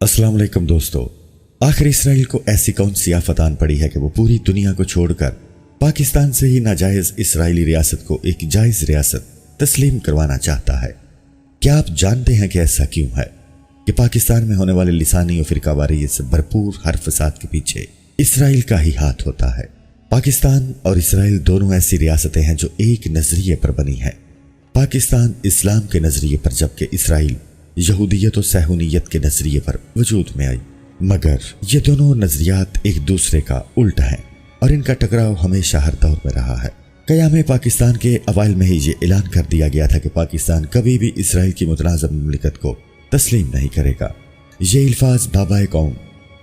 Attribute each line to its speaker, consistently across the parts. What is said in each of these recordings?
Speaker 1: अस्सलाम वालेकुम दोस्तों। आखिर इसराइल को ऐसी कौन सी आफत आन पड़ी है कि वो पूरी दुनिया को छोड़कर पाकिस्तान से ही नाजायज इसराइली रियासत को एक जायज रियासत तस्लीम करवाना चाहता है? क्या आप जानते हैं कि ऐसा क्यों है कि पाकिस्तान में होने वाले लिसानी और फिरकावारी से भरपूर हर फसाद के पीछे इसराइल का ही हाथ होता है? पाकिस्तान और इसराइल दोनों ऐसी रियासतें हैं जो एक नजरिए पर बनी है। पाकिस्तान इस्लाम के नजरिए पर, जबकि इसराइल यहूदियत और सहूनियत के नजरिए पर वजूद में आई। मगर ये दोनों नजरियात एक दूसरे का उल्टा हैं और इनका टकराव हमेशा हर दौर में रहा है। क़याम पाकिस्तान के अवाइल में ही ये ऐलान कर दिया गया था कि पाकिस्तान कभी भी इसराइल की मुतनाज़ ममलिकत को तस्लीम नहीं करेगा। ये अल्फाज बाबाए कौम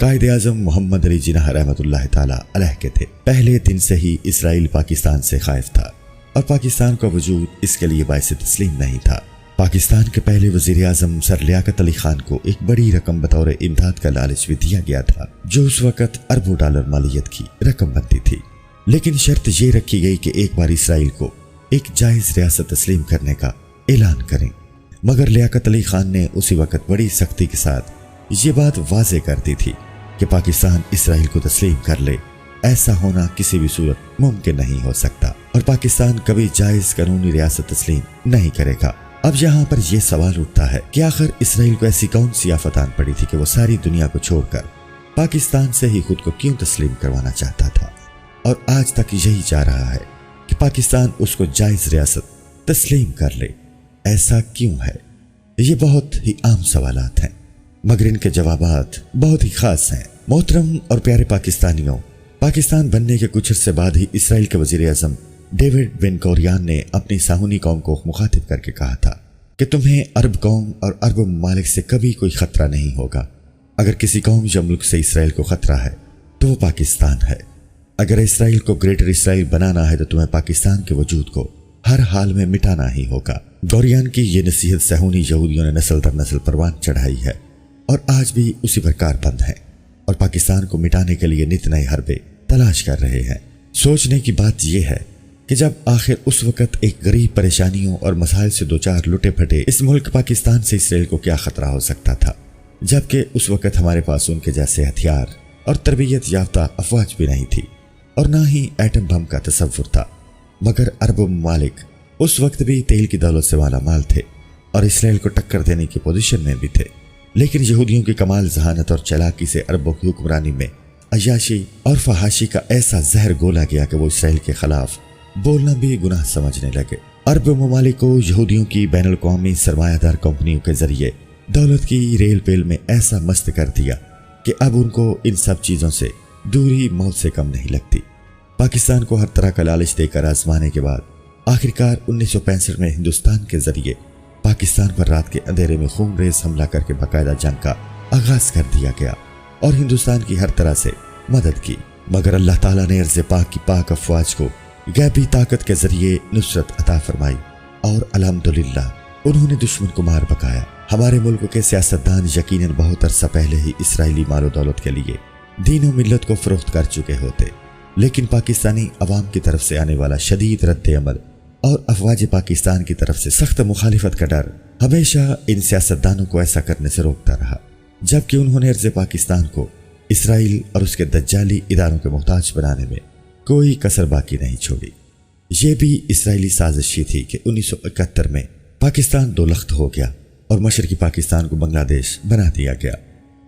Speaker 1: कायदे आज़म मोहम्मद अली जिन्नाह रहमतुल्लाह ताला अलैह के थे। पहले दिन से ही इसराइल पाकिस्तान से खाइफ था और पाकिस्तान का वजूद इसके लिए बाइस तस्लीम नहीं था। पाकिस्तान के पहले वज़ीर आज़म सर लियाकत अली खान को एक बड़ी रकम बतौर इमदाद का लालच भी दिया गया था, जो उस वक़्त अरबों डॉलर मालियत की रकम बनती थी। लेकिन शर्त ये रखी गई कि एक बार इसराइल को एक जायज़ रियासत तस्लीम करने का ऐलान करें। मगर लियाकत अली खान ने उसी वक़्त बड़ी सख्ती के साथ ये बात वाज़े कर दी थी कि पाकिस्तान इसराइल को तस्लीम कर ले, ऐसा होना किसी भी सूरत मुमकिन नहीं हो सकता और पाकिस्तान कभी जायज़ कानूनी रियासत तस्लीम नहीं करेगा। अब यहाँ पर यह सवाल उठता है कि आखिर इसराइल को ऐसी कौन सी आफत आन पड़ी थी कि वो सारी दुनिया को छोड़कर पाकिस्तान से ही खुद को क्यों तस्लीम करवाना चाहता था, और आज तक यही चाह रहा है कि पाकिस्तान उसको जायज रियासत तस्लीम कर ले। ऐसा क्यों है? ये बहुत ही आम सवालात हैं, मगर इनके जवाबात बहुत ही खास हैं। मोहतरम और प्यारे पाकिस्तानियों, पाकिस्तान बनने के कुछ अरसे बाद ही इसराइल के वज़ीर आज़म डेविड बेन गूरियन ने अपनी साहूनी कौम को मुखातिब करके कहा था कि तुम्हें अरब कौम और अरब ममालिक से कभी कोई खतरा नहीं होगा। अगर किसी कौम या मुल्क से इसराइल को खतरा है तो वो पाकिस्तान है। अगर इसराइल को ग्रेटर इसराइल बनाना है तो तुम्हें पाकिस्तान के वजूद को हर हाल में मिटाना ही होगा। गूरियन की ये नसीहत सहूनी यहूदियों ने नस्ल दर नस्ल परवान चढ़ाई है और आज भी उसी पर कारबंद है और पाकिस्तान को मिटाने के लिए नित नए हरबे तलाश कर रहे हैं। सोचने की बात यह है कि जब आखिर उस वक़्त एक गरीब परेशानियों और मसाइल से दो चार लुटे फटे इस मुल्क पाकिस्तान से इसराइल को क्या खतरा हो सकता था, जबकि उस वक़्त हमारे पास उनके जैसे हथियार और तरबियत याफ्ता अफवाज भी नहीं थी और ना ही एटम बम का तसव्वुर था। मगर अरब ममालिक उस वक्त भी तेल की दौलत से माला माल थे और इसराइल को टक्कर देने की पोजीशन में भी थे। लेकिन यहूदियों की कमाल जहानत और चालाकी से अरबों की हुक्मरानी में अय्याशी और फहाशी का ऐसा जहर घोला गया कि वो इसराइल के खिलाफ बोलना भी गुनाह समझने लगे। अरब ममालिक को यहूदियों की बैनुल अक़वामी सरमायादार कंपनियों के जरिए दौलत की रेल पेल में ऐसा मस्त कर दिया कि अब उनको इन सब चीज़ों से दूरी मौत से कम नहीं लगती। पाकिस्तान को हर तरह का लालच देकर आजमाने के बाद आखिरकार 1965 में हिंदुस्तान के जरिए पाकिस्तान पर रात के अंधेरे में खून रेज हमला करके बाकायदा जंग का आगाज कर दिया गया और हिंदुस्तान की हर तरह से मदद की। मगर अल्लाह ताला ने अर्ज़ पाक की पाक अफवाज को गैबी ताकत के जरिए नुसरत अता फरमाई और अल्हम्दुलिल्लाह उन्होंने दुश्मन को मार भगाया। हमारे मुल्क के सियासतदान यकीनन बहुत अरसा पहले ही इसराइली मालो दौलत के लिए दीन और मिल्लत को फरोख्त कर चुके होते, लेकिन पाकिस्तानी अवाम की तरफ से आने वाला शदीद रद्द अमल और अफवाज पाकिस्तान की तरफ से सख्त मुखालिफत का डर हमेशा इन सियासतदानों को ऐसा करने से रोकता रहा, जबकि उन्होंने अर्ज़ पाकिस्तान को इसराइल और उसके दज्जाली इदारों के मोहताज बनाने में कोई कसर बाकी नहीं छोड़ी। ये भी इसराइली साजिश ही थी कि 1971 में पाकिस्तान दो लख्त हो गया और मशरकी पाकिस्तान को बांग्लादेश बना दिया गया।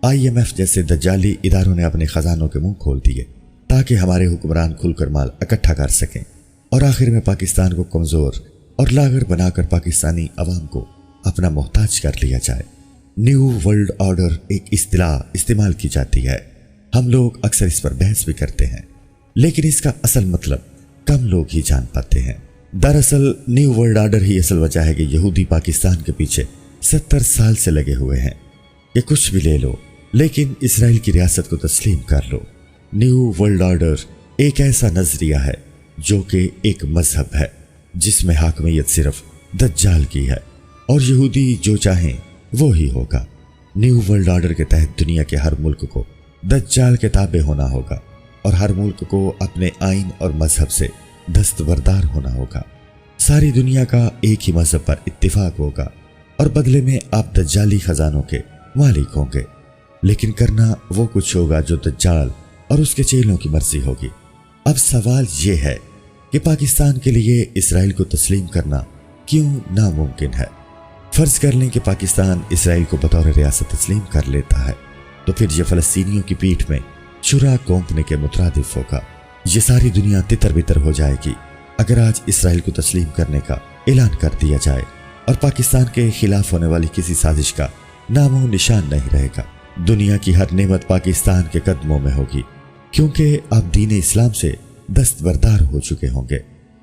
Speaker 1: IMF जैसे दज्जाली इदारों ने अपने खजानों के मुंह खोल दिए ताकि हमारे हुक्मरान खुलकर माल इकट्ठा कर सकें और आखिर में पाकिस्तान को कमज़ोर और लागर बनाकर पाकिस्तानी अवाम को अपना मोहताज कर लिया जाए। न्यू वर्ल्ड ऑर्डर एक इस्तिलाह इस्तेमाल की जाती है। हम लोग अक्सर इस पर बहस भी करते हैं, लेकिन इसका असल मतलब कम लोग ही जान पाते हैं। दरअसल न्यू वर्ल्ड ऑर्डर ही असल वजह है कि यहूदी पाकिस्तान के पीछे 70 साल से लगे हुए हैं कि कुछ भी ले लो लेकिन इसराइल की रियासत को तस्लीम कर लो। न्यू वर्ल्ड ऑर्डर एक ऐसा नजरिया है जो कि एक मजहब है जिसमें हाकमियत सिर्फ दज्जाल की है और यहूदी जो चाहें वो ही होगा। न्यू वर्ल्ड ऑर्डर के तहत दुनिया के हर मुल्क को दज्जाल के ताबे होना होगा और हर मुल्क को अपने आइन और मजहब से दस्तबरदार होना होगा। सारी दुनिया का एक ही मजहब पर इत्तिफाक होगा और बदले में आप दज्जाली खजानों के मालिक होंगे। لیکن کرنا وہ کچھ ہوگا جو دجال اور اس کے چیلوں کی مرضی ہوگی۔ اب سوال یہ ہے کہ پاکستان کے لیے اسرائیل کو تسلیم کرنا کیوں ناممکن ہے؟ فرض کر لیں کہ پاکستان اسرائیل کو بطور ریاست تسلیم کر لیتا ہے تو پھر یہ فلسطینیوں کی پیٹھ میں چھرا کونپنے کے مترادف ہوگا۔ یہ ساری دنیا تتر بتر ہو جائے گی اگر آج اسرائیل کو تسلیم کرنے کا اعلان کر دیا جائے، اور پاکستان کے خلاف ہونے والی کسی سازش کا نام و نشان نہیں رہے گا۔ دنیا کی ہر نعمت پاکستان کے قدموں میں ہوگی، کیونکہ آپ دین اسلام سے دستبردار ہو چکے ہوں گے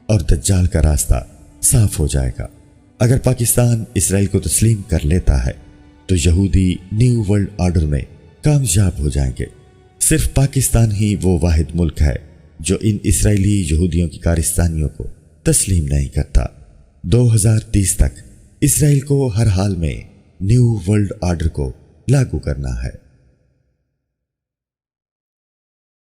Speaker 1: اور دجال کا راستہ صاف ہو جائے گا۔ اگر پاکستان اسرائیل کو تسلیم کر لیتا ہے تو یہودی نیو ورلڈ آرڈر میں کامیاب ہو جائیں گے۔ صرف پاکستان ہی وہ واحد ملک ہے جو ان اسرائیلی یہودیوں کی کارستانیوں کو تسلیم نہیں کرتا۔ 2030 تک اسرائیل کو ہر حال میں نیو ورلڈ آرڈر کو لاگو کرنا ہے۔